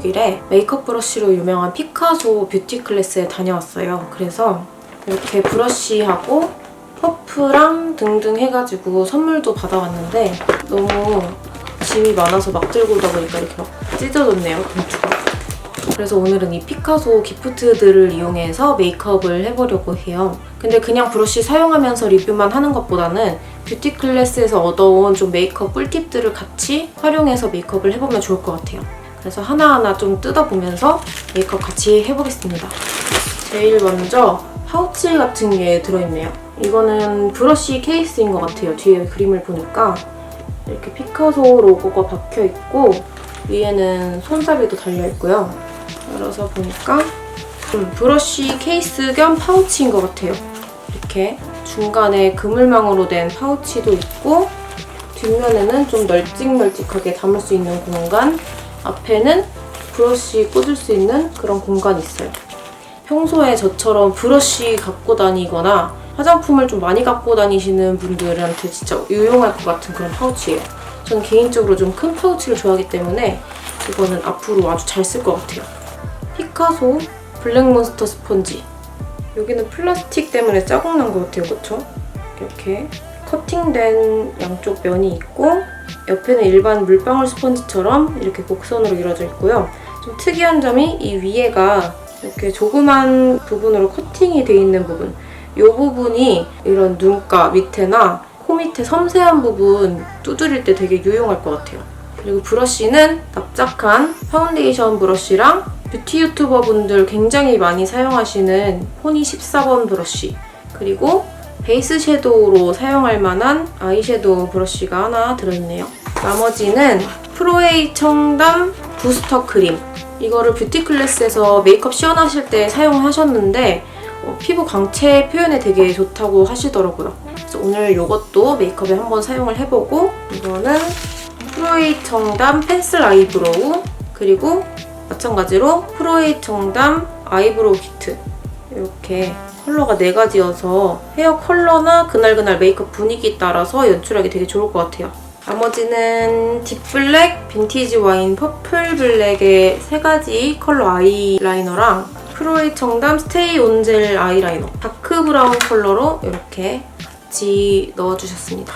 16일에 메이크업 브러쉬로 유명한 피카소 뷰티 클래스에 다녀왔어요. 그래서 이렇게 브러쉬하고 퍼프랑 등등 해가지고 선물도 받아왔는데 너무 짐이 많아서 막 들고 오다 보니까 이렇게 막 찢어졌네요, 봉투가. 그래서 오늘은 이 피카소 기프트들을 이용해서 메이크업을 해보려고 해요. 근데 그냥 브러쉬 사용하면서 리뷰만 하는 것보다는 뷰티 클래스에서 얻어온 좀 메이크업 꿀팁들을 같이 활용해서 메이크업을 해보면 좋을 것 같아요. 그래서 하나하나 좀 뜯어보면서 메이크업 같이 해보겠습니다. 제일 먼저 파우치 같은 게 들어있네요. 이거는 브러쉬 케이스인 것 같아요. 뒤에 그림을 보니까 이렇게 피카소 로고가 박혀있고 위에는 손잡이도 달려있고요. 열어서 보니까 브러쉬 케이스 겸 파우치인 것 같아요. 이렇게 중간에 그물망으로 된 파우치도 있고 뒷면에는 좀 널찍널찍하게 담을 수 있는 공간, 앞에는 브러쉬 꽂을 수 있는 그런 공간이 있어요. 평소에 저처럼 브러쉬 갖고 다니거나 화장품을 좀 많이 갖고 다니시는 분들한테 진짜 유용할 것 같은 그런 파우치예요. 저는 개인적으로 좀 큰 파우치를 좋아하기 때문에 이거는 앞으로 아주 잘 쓸 것 같아요. 피카소 블랙몬스터 스펀지. 여기는 플라스틱 때문에 자국 난 것 같아요. 그쵸? 이렇게 커팅된 양쪽 면이 있고 옆에는 일반 물방울 스펀지처럼 이렇게 곡선으로 이루어져 있고요. 좀 특이한 점이 이 위에가 이렇게 조그만 부분으로 커팅이 돼 있는 부분, 이 부분이 이런 눈가 밑에나 코 밑에 섬세한 부분 두드릴 때 되게 유용할 것 같아요. 그리고 브러쉬는 납작한 파운데이션 브러쉬랑 뷰티 유튜버 분들 굉장히 많이 사용하시는 포니 14번 브러쉬, 그리고 베이스 섀도우로 사용할 만한 아이섀도우 브러쉬가 하나 들어있네요. 나머지는 프로에이 청담 부스터 크림. 이거를 뷰티 클래스에서 메이크업 시연하실 때 사용하셨는데 피부 광채 표현에 되게 좋다고 하시더라고요. 그래서 오늘 이것도 메이크업에 한번 사용을 해보고, 이거는 프로에이 청담 펜슬 아이브로우, 그리고 마찬가지로 프로에이 청담 아이브로우 키트. 이렇게 컬러가 4가지여서 헤어 컬러나 그날그날 메이크업 분위기에 따라서 연출하기 되게 좋을 것 같아요. 나머지는 딥블랙, 빈티지 와인, 퍼플 블랙의 3가지 컬러 아이라이너랑 프로에이 청담 스테이 온 젤 아이라이너, 다크 브라운 컬러로 이렇게 같이 넣어주셨습니다.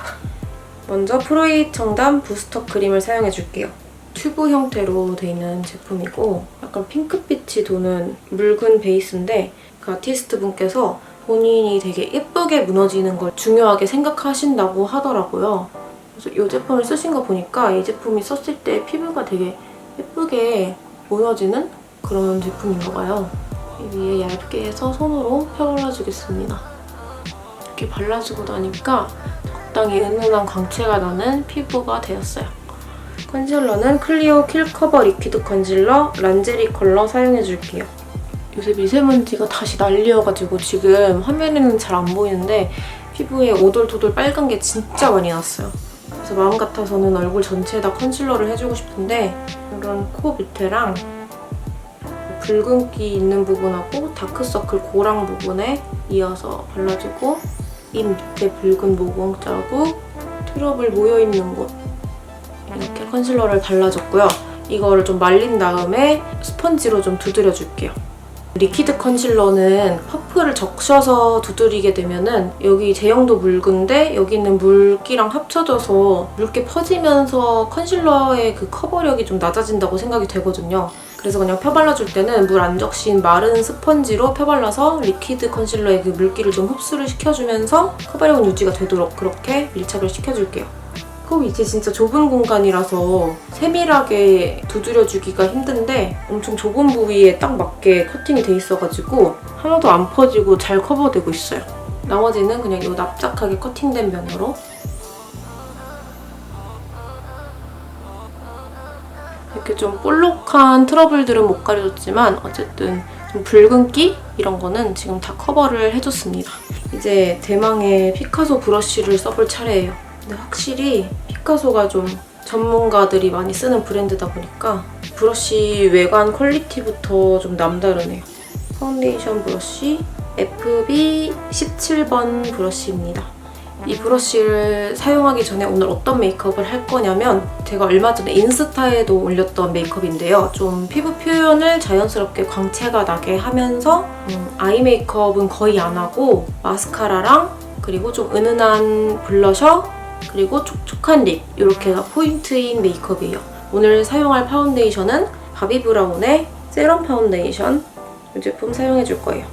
먼저 프로에이 청담 부스터 크림을 사용해줄게요. 튜브 형태로 되어 있는 제품이고 약간 핑크빛이 도는 묽은 베이스인데 그 아티스트 분께서 본인이 되게 예쁘게 무너지는 걸 중요하게 생각하신다고 하더라고요. 그래서 이 제품을 쓰신 거 보니까 이 제품이 썼을 때 피부가 되게 예쁘게 무너지는 그런 제품인가 봐요. 이 위에 얇게 해서 손으로 펴발라주겠습니다. 이렇게 발라주고 나니까 적당히 은은한 광채가 나는 피부가 되었어요. 컨실러는 클리오 킬 커버 리퀴드 컨실러 란제리 컬러 사용해줄게요. 요새 미세먼지가 다시 난리여가지고 지금 화면에는 잘 안 보이는데 피부에 오돌토돌 빨간 게 진짜 많이 났어요. 그래서 마음 같아서는 얼굴 전체에다 컨실러를 해주고 싶은데 이런 코 밑에랑 붉은기 있는 부분하고 다크서클 고랑 부분에 이어서 발라주고 입 밑에 붉은 모공 자국, 트러블 모여있는 곳 이렇게 컨실러를 발라줬고요. 이거를 좀 말린 다음에 스펀지로 좀 두드려줄게요. 리퀴드 컨실러는 퍼프를 적셔서 두드리게 되면은 여기 제형도 묽은데 여기 있는 물기랑 합쳐져서 묽게 퍼지면서 컨실러의 그 커버력이 좀 낮아진다고 생각이 되거든요. 그래서 그냥 펴발라줄 때는 물 안 적신 마른 스펀지로 펴발라서 리퀴드 컨실러의 그 물기를 좀 흡수를 시켜주면서 커버력은 유지가 되도록 그렇게 밀착을 시켜줄게요. 코 밑이 진짜 좁은 공간이라서 세밀하게 두드려주기가 힘든데 엄청 좁은 부위에 딱 맞게 커팅이 돼 있어가지고 하나도 안 퍼지고 잘 커버되고 있어요. 나머지는 그냥 이 납작하게 커팅된 면으로 이렇게 좀 볼록한 트러블들은 못 가려줬지만 어쨌든 좀 붉은기? 이런 거는 지금 다 커버를 해줬습니다. 이제 대망의 피카소 브러쉬를 써볼 차례예요. 근데 확실히 피카소가 좀 전문가들이 많이 쓰는 브랜드다 보니까 브러쉬 외관 퀄리티부터 좀 남다르네요. 파운데이션 브러쉬 FB 17번 브러쉬입니다. 이 브러쉬를 사용하기 전에 오늘 어떤 메이크업을 할 거냐면 제가 얼마 전에 인스타에도 올렸던 메이크업인데요. 좀 피부 표현을 자연스럽게 광채가 나게 하면서 아이 메이크업은 거의 안 하고 마스카라랑 그리고 좀 은은한 블러셔 그리고 촉촉한 립 이렇게가 포인트인 메이크업이에요. 오늘 사용할 파운데이션은 바비브라운의 세럼 파운데이션 이 제품 사용해줄 거예요.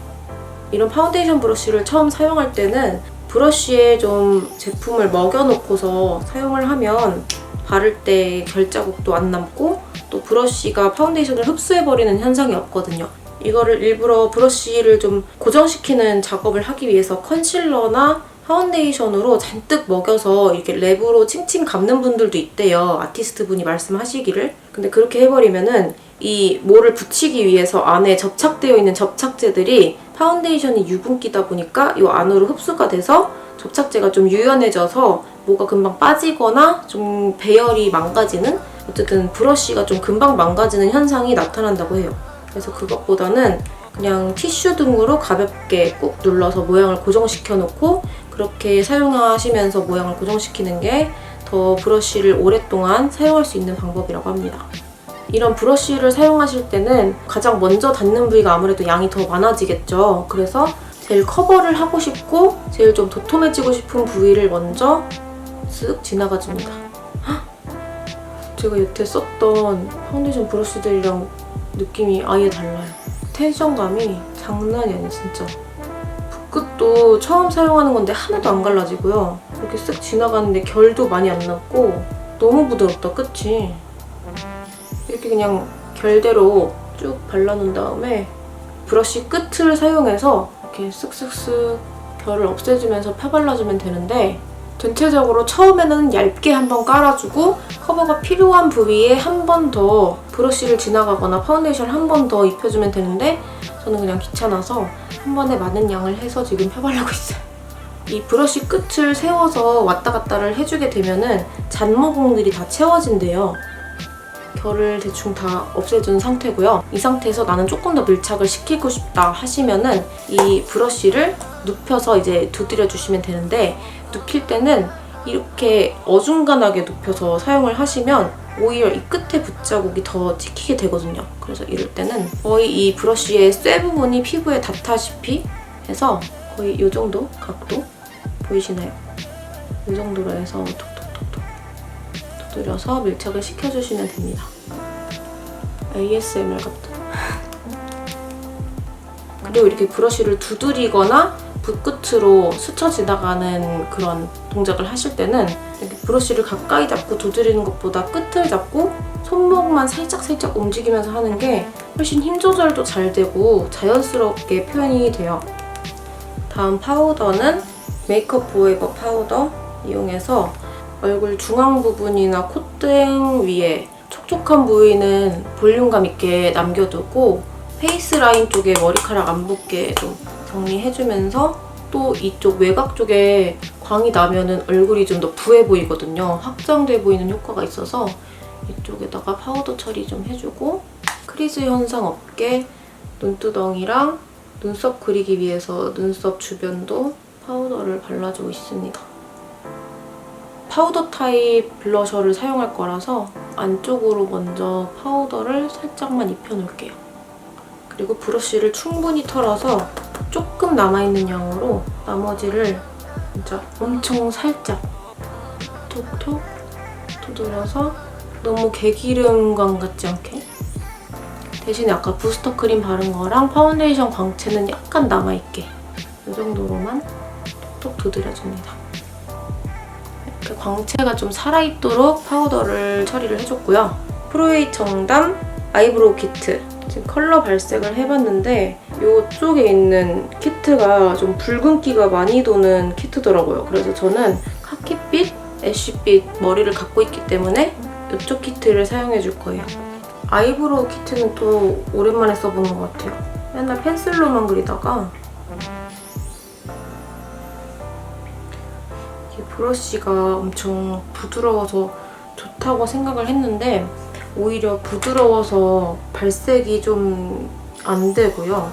이런 파운데이션 브러쉬를 처음 사용할 때는 브러쉬에 좀 제품을 먹여놓고서 사용을 하면 바를 때 결자국도 안 남고 또 브러쉬가 파운데이션을 흡수해버리는 현상이 없거든요. 이거를 일부러 브러쉬를 좀 고정시키는 작업을 하기 위해서 컨실러나 파운데이션으로 잔뜩 먹여서 이렇게 랩으로 칭칭 감는 분들도 있대요. 아티스트 분이 말씀하시기를. 근데 그렇게 해버리면은 이 뭐를 붙이기 위해서 안에 접착되어 있는 접착제들이 파운데이션이 유분기다 보니까 이 안으로 흡수가 돼서 접착제가 좀 유연해져서 뭐가 금방 빠지거나 좀 배열이 망가지는 어쨌든 브러쉬가 좀 금방 망가지는 현상이 나타난다고 해요. 그래서 그것보다는 그냥 티슈 등으로 가볍게 꾹 눌러서 모양을 고정시켜 놓고 그렇게 사용하시면서 모양을 고정시키는 게 더 브러쉬를 오랫동안 사용할 수 있는 방법이라고 합니다. 이런 브러쉬를 사용하실 때는 가장 먼저 닿는 부위가 아무래도 양이 더 많아지겠죠. 그래서 제일 커버를 하고 싶고 제일 좀 도톰해지고 싶은 부위를 먼저 쓱 지나가줍니다. 헉! 제가 여태 썼던 파운데이션 브러쉬들이랑 느낌이 아예 달라요. 텐션감이 장난이 아니에요, 진짜. 붓끝도 처음 사용하는 건데 하나도 안 갈라지고요. 이렇게 쓱 지나가는데 결도 많이 안 났고 너무 부드럽다, 끝이. 이렇게 그냥 결대로 쭉 발라놓은 다음에 브러쉬 끝을 사용해서 이렇게 쓱쓱쓱 결을 없애주면서 펴발라주면 되는데 전체적으로 처음에는 얇게 한번 깔아주고 커버가 필요한 부위에 한 번 더 브러쉬를 지나가거나 파운데이션을 한 번 더 입혀주면 되는데 저는 그냥 귀찮아서 한 번에 많은 양을 해서 지금 펴바르고 있어요. 이 브러쉬 끝을 세워서 왔다 갔다를 해주게 되면은 잔모공들이 다 채워진대요. 결을 대충 다 없애준 상태고요. 이 상태에서 나는 조금 더 밀착을 시키고 싶다 하시면은 이 브러쉬를 눕혀서 이제 두드려 주시면 되는데 눕힐 때는 이렇게 어중간하게 눕혀서 사용을 하시면 오히려 이 끝에 붓자국이 더 찍히게 되거든요. 그래서 이럴 때는 거의 이 브러쉬의 쇠 부분이 피부에 닿다시피 해서 거의 이 정도 각도 보이시나요? 이 정도로 해서 톡톡톡톡 두드려서 밀착을 시켜주시면 됩니다. ASMR 같다. 그리고 이렇게 브러쉬를 두드리거나 붓끝으로 스쳐 지나가는 그런 동작을 하실 때는 이렇게 브러쉬를 가까이 잡고 두드리는 것보다 끝을 잡고 손목만 살짝살짝 움직이면서 하는 게 훨씬 힘 조절도 잘 되고 자연스럽게 표현이 돼요. 다음 파우더는 메이크업 포에버 파우더 이용해서 얼굴 중앙 부분이나 콧등 위에 촉촉한 부위는 볼륨감 있게 남겨두고 페이스 라인 쪽에 머리카락 안 붙게 좀 정리해주면서 또 이쪽 외곽 쪽에 광이 나면은 얼굴이 좀 더 부해 보이거든요. 확장돼 보이는 효과가 있어서 이쪽에다가 파우더 처리 좀 해주고 크리즈 현상 없게 눈두덩이랑 눈썹 그리기 위해서 눈썹 주변도 파우더를 발라주고 있습니다. 파우더 타입 블러셔를 사용할 거라서 안쪽으로 먼저 파우더를 살짝만 입혀놓을게요. 그리고 브러쉬를 충분히 털어서 조금 남아있는 양으로 나머지를 진짜 엄청 살짝 톡톡 두드려서 너무 개기름감 같지 않게 대신에 아까 부스터 크림 바른 거랑 파운데이션 광채는 약간 남아있게 이 정도로만 톡톡 두드려줍니다. 이렇게 광채가 좀 살아있도록 파우더를 처리를 해줬고요. 프로에이 청담 아이브로우 키트 지금 컬러 발색을 해봤는데 이쪽에 있는 키트가 좀 붉은기가 많이 도는 키트더라고요. 그래서 저는 카키빛, 애쉬빛 머리를 갖고 있기 때문에 이쪽 키트를 사용해줄 거예요. 아이브로우 키트는 또 오랜만에 써보는 것 같아요. 맨날 펜슬로만 그리다가 이 브러쉬가 엄청 부드러워서 좋다고 생각을 했는데 오히려 부드러워서 발색이 좀 안 되고요.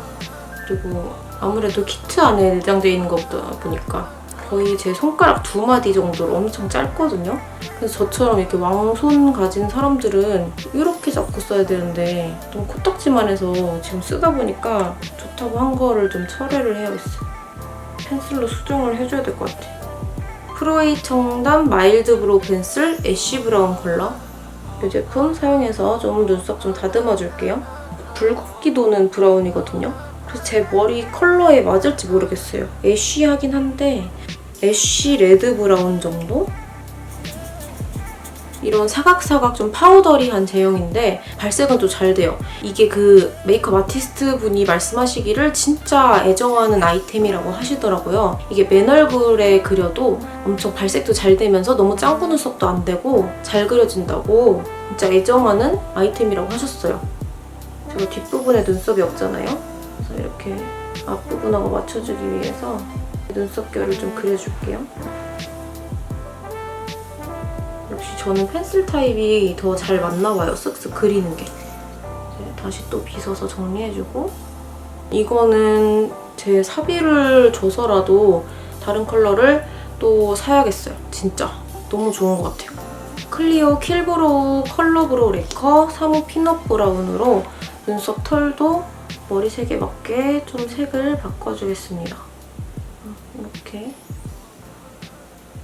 그리고 아무래도 키트 안에 내장되어 있는 것보다 보니까 거의 제 손가락 2마디 정도로 엄청 짧거든요. 그래서 저처럼 이렇게 왕손 가진 사람들은 이렇게 잡고 써야 되는데 너무 코딱지만 해서 지금 쓰다 보니까 좋다고 한 거를 좀 철회를 해야겠어요. 펜슬로 수정을 해줘야 될 것 같아. 프로에이 청담 마일드 브로우 펜슬 애쉬 브라운 컬러. 이 제품 사용해서 좀 눈썹 좀 다듬어 줄게요. 붉게 도는 브라운이거든요. 그래서 제 머리 컬러에 맞을지 모르겠어요. 애쉬하긴 한데 애쉬 레드 브라운 정도? 이런 사각사각 좀 파우더리한 제형인데 발색은 또 잘 돼요. 이게 그 메이크업 아티스트 분이 말씀하시기를 진짜 애정하는 아이템이라고 하시더라고요. 이게 맨 얼굴에 그려도 엄청 발색도 잘 되면서 너무 짱구 눈썹도 안 되고 잘 그려진다고 진짜 애정하는 아이템이라고 하셨어요. 제가 뒷부분에 눈썹이 없잖아요. 그래서 이렇게 앞부분하고 맞춰주기 위해서 눈썹결을 좀 그려줄게요. 역시 저는 펜슬 타입이 더 잘 맞나봐요. 쓱쓱 그리는 게. 다시 또 빗어서 정리해주고, 이거는 제 사비를 줘서라도 다른 컬러를 또 사야겠어요. 진짜 너무 좋은 것 같아요. 클리오 킬브로우 컬러 브로우 레커 3호 피넛 브라운으로 눈썹 털도 머리색에 맞게 좀 색을 바꿔주겠습니다. 이렇게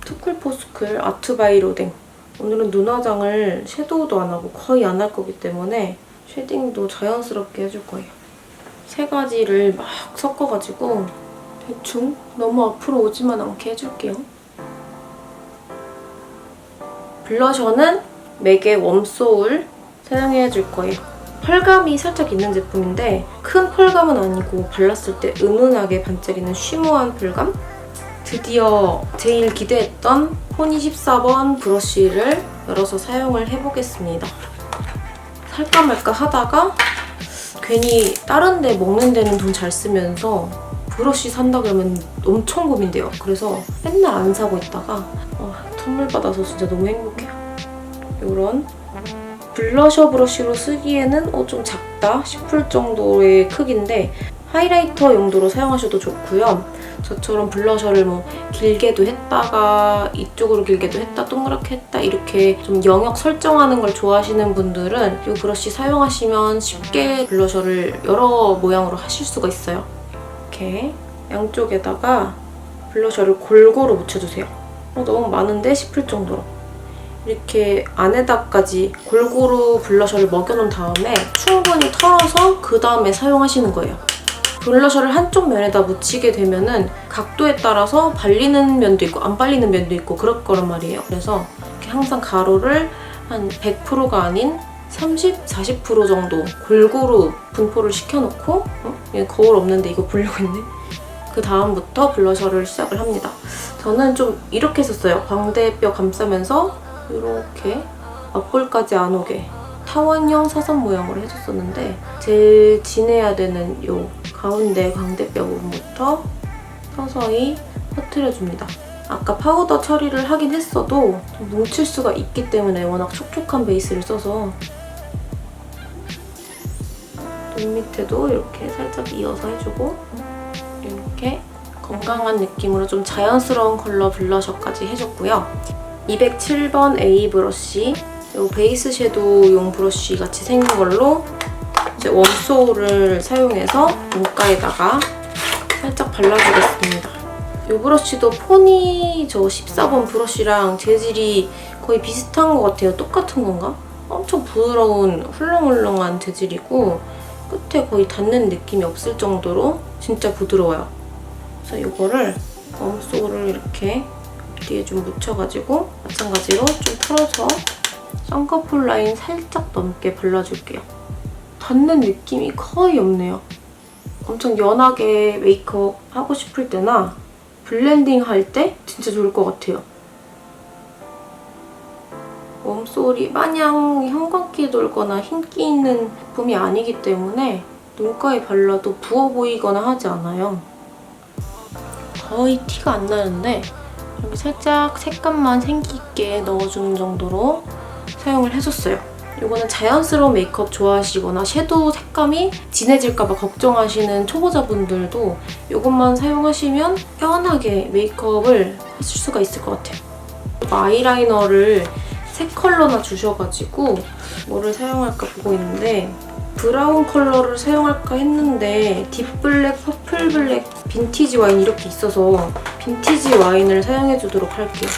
투쿨포스쿨 아트바이로댕. 오늘은 눈화장을 섀도우도 안 하고 거의 안 할 거기 때문에 쉐딩도 자연스럽게 해줄 거예요. 세 가지를 막 섞어가지고 대충 너무 앞으로 오지만 않게 해줄게요. 블러셔는 맥의 웜소울 사용해줄 거예요. 펄감이 살짝 있는 제품인데 큰 펄감은 아니고 발랐을 때 은은하게 반짝이는 쉬머한 펄감? 드디어 제일 기대했던 포니 14번 브러쉬를 열어서 사용을 해보겠습니다. 살까 말까 하다가 괜히 다른 데 먹는 데는 돈 잘 쓰면서 브러쉬 산다 그러면 엄청 고민돼요. 그래서 맨날 안 사고 있다가 선물 받아서 진짜 너무 행복해요. 이런 블러셔 브러쉬로 쓰기에는 좀 작다 싶을 정도의 크기인데 하이라이터 용도로 사용하셔도 좋고요. 저처럼 블러셔를 뭐 길게도 했다가 이쪽으로 길게도 했다, 동그랗게 했다 이렇게 좀 영역 설정하는 걸 좋아하시는 분들은 이 브러쉬 사용하시면 쉽게 블러셔를 여러 모양으로 하실 수가 있어요. 이렇게 양쪽에다가 블러셔를 골고루 묻혀주세요. 너무 많은데 싶을 정도로. 이렇게 안에다까지 골고루 블러셔를 먹여놓은 다음에 충분히 털어서 그 다음에 사용하시는 거예요. 블러셔를 한쪽 면에다 묻히게 되면은 각도에 따라서 발리는 면도 있고 안 발리는 면도 있고 그럴 거란 말이에요. 그래서 이렇게 항상 가루를 한 100%가 아닌 30, 40% 정도 골고루 분포를 시켜놓고 거울 없는데 이거 보려고 했네. 그 다음부터 블러셔를 시작을 합니다. 저는 좀 이렇게 했었어요. 광대뼈 감싸면서 이렇게 앞볼까지 안 오게 타원형 사선 모양으로 해줬었는데 제일 진해야 되는 이 가운데 광대뼈 부분부터 서서히 퍼뜨려줍니다. 아까 파우더 처리를 하긴 했어도 좀 뭉칠 수가 있기 때문에 워낙 촉촉한 베이스를 써서 눈 밑에도 이렇게 살짝 이어서 해주고 이렇게 건강한 느낌으로 좀 자연스러운 컬러 블러셔까지 해줬고요. 207번 A 브러쉬, 이 베이스 섀도우용 브러쉬 같이 생긴 걸로 이제 웜소울을 사용해서 눈가에다가 살짝 발라주겠습니다. 이 브러쉬도 포니 저 14번 브러쉬랑 재질이 거의 비슷한 것 같아요. 똑같은 건가? 엄청 부드러운 훌렁훌렁한 재질이고 끝에 거의 닿는 느낌이 없을 정도로 진짜 부드러워요. 그래서 이거를 웜소울을 이렇게 뒤에 좀 묻혀가지고 마찬가지로 좀 풀어서 쌍꺼풀 라인 살짝 넘게 발라줄게요. 닿는 느낌이 거의 없네요. 엄청 연하게 메이크업 하고 싶을 때나 블렌딩 할 때 진짜 좋을 것 같아요. 웜소울이 마냥 형광기 돌거나 흰기 있는 제품이 아니기 때문에 눈가에 발라도 부어 보이거나 하지 않아요. 거의 티가 안 나는데 이렇게 살짝 색감만 생기 있게 넣어주는 정도로 사용을 해줬어요. 이거는 자연스러운 메이크업 좋아하시거나 섀도우 색감이 진해질까봐 걱정하시는 초보자분들도 이것만 사용하시면 편하게 메이크업을 하실 수가 있을 것 같아요. 아이라이너를 3컬러나 주셔가지고 뭐를 사용할까 보고 있는데 브라운 컬러를 사용할까 했는데 딥블랙, 퍼플블랙, 빈티지 와인 이렇게 있어서 빈티지 와인을 사용해주도록 할게요.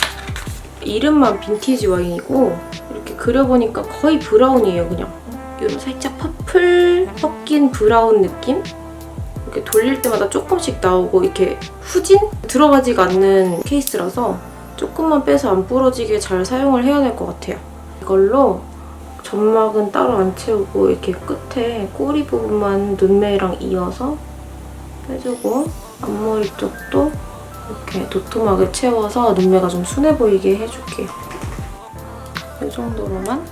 이름만 빈티지 와인이고 이렇게 그려보니까 거의 브라운이에요, 그냥. 이런 살짝 퍼플 섞인 브라운 느낌? 이렇게 돌릴 때마다 조금씩 나오고 이렇게 후진? 들어가지가 않는 케이스라서 조금만 빼서 안 부러지게 잘 사용을 해야 될 것 같아요. 이걸로 점막은 따로 안 채우고 이렇게 끝에 꼬리 부분만 눈매랑 이어서 빼주고 앞머리 쪽도 이렇게 도톰하게 채워서 눈매가 좀 순해 보이게 해줄게요. 이 정도로만.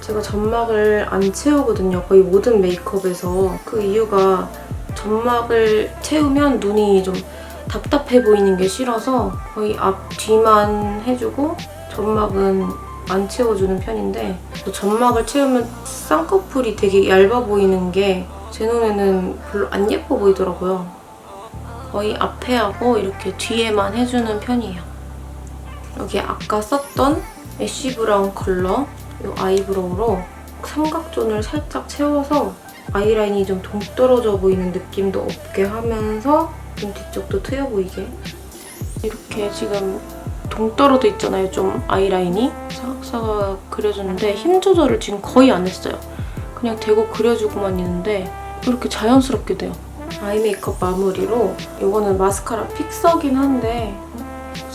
제가 점막을 안 채우거든요. 거의 모든 메이크업에서. 그 이유가 점막을 채우면 눈이 좀 답답해 보이는 게 싫어서 거의 앞, 뒤만 해주고 점막은 안 채워주는 편인데 점막을 채우면 쌍꺼풀이 되게 얇아 보이는 게 제 눈에는 별로 안 예뻐 보이더라고요. 거의 앞에 하고 이렇게 뒤에만 해주는 편이에요. 여기 아까 썼던 애쉬 브라운 컬러 이 아이브로우로 삼각존을 살짝 채워서 아이라인이 좀 동떨어져 보이는 느낌도 없게 하면서 눈 뒤쪽도 트여 보이게 이렇게 지금 동떨어져 있잖아요, 좀 아이라인이. 사각사각 그려주는데 힘 조절을 지금 거의 안 했어요. 그냥 대고 그려주고만 있는데 이렇게 자연스럽게 돼요. 아이 메이크업 마무리로 이거는 마스카라 픽서긴 한데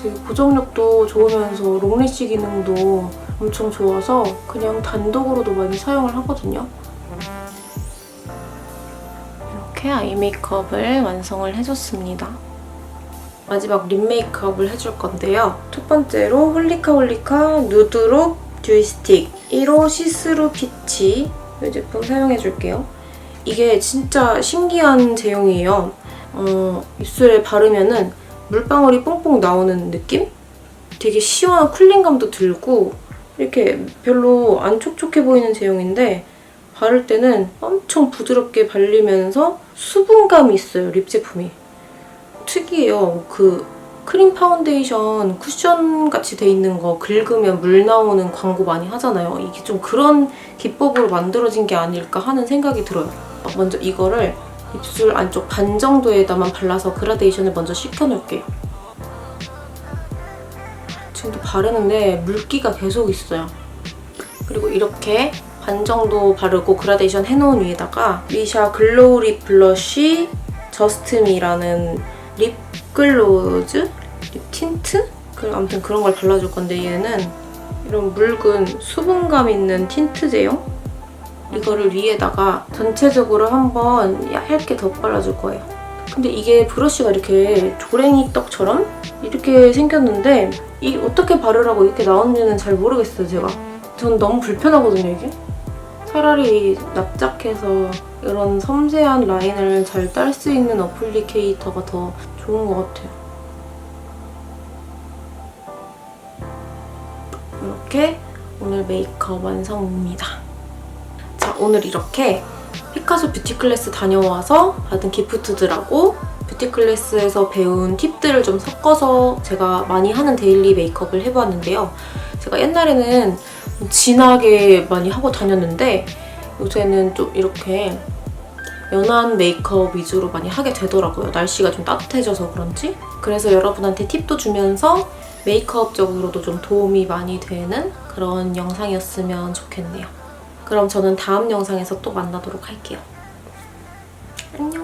되게 고정력도 좋으면서 롱래쉬 기능도 엄청 좋아서 그냥 단독으로도 많이 사용을 하거든요. 이렇게 아이 메이크업을 완성을 해줬습니다. 마지막 립 메이크업을 해줄 건데요. 첫 번째로 홀리카 누드록 듀이 스틱 1호 시스루 피치 이 제품 사용해줄게요. 이게 진짜 신기한 제형이에요. 입술에 바르면은 물방울이 뽕뽕 나오는 느낌? 되게 시원한 쿨링감도 들고 이렇게 별로 안 촉촉해 보이는 제형인데 바를 때는 엄청 부드럽게 발리면서 수분감이 있어요, 립 제품이. 특이해요. 그 크림 파운데이션 쿠션 같이 돼 있는 거 긁으면 물 나오는 광고 많이 하잖아요. 이게 좀 그런 기법으로 만들어진 게 아닐까 하는 생각이 들어요. 먼저 이거를 입술 안쪽 반 정도에다만 발라서 그라데이션을 먼저 식혀놓을게요. 지금도 바르는데 물기가 계속 있어요. 그리고 이렇게 반 정도 바르고 그라데이션 해놓은 위에다가 미샤 글로우 립 블러쉬 저스트미라는 립 글로즈? 립 틴트? 아무튼 그런 걸 발라줄 건데 얘는 이런 묽은 수분감 있는 틴트 제형? 이거를 위에다가 전체적으로 한번 얇게 덧발라줄 거예요. 근데 이게 브러쉬가 이렇게 조랭이 떡처럼 이렇게 생겼는데 이 어떻게 바르라고 이렇게 나오는지는 잘 모르겠어요, 제가. 전 너무 불편하거든요, 이게. 차라리 납작해서 이런 섬세한 라인을 잘 딸 수 있는 어플리케이터가 더 좋은 것 같아요. 이렇게 오늘 메이크업 완성입니다. 자, 오늘 이렇게 피카소 뷰티 클래스 다녀와서 받은 기프트들하고 뷰티 클래스에서 배운 팁들을 좀 섞어서 제가 많이 하는 데일리 메이크업을 해보았는데요. 제가 옛날에는 진하게 많이 하고 다녔는데 요새는 좀 이렇게 연한 메이크업 위주로 많이 하게 되더라고요. 날씨가 좀 따뜻해져서 그런지. 그래서 여러분한테 팁도 주면서 메이크업적으로도 좀 도움이 많이 되는 그런 영상이었으면 좋겠네요. 그럼 저는 다음 영상에서 또 만나도록 할게요. 안녕!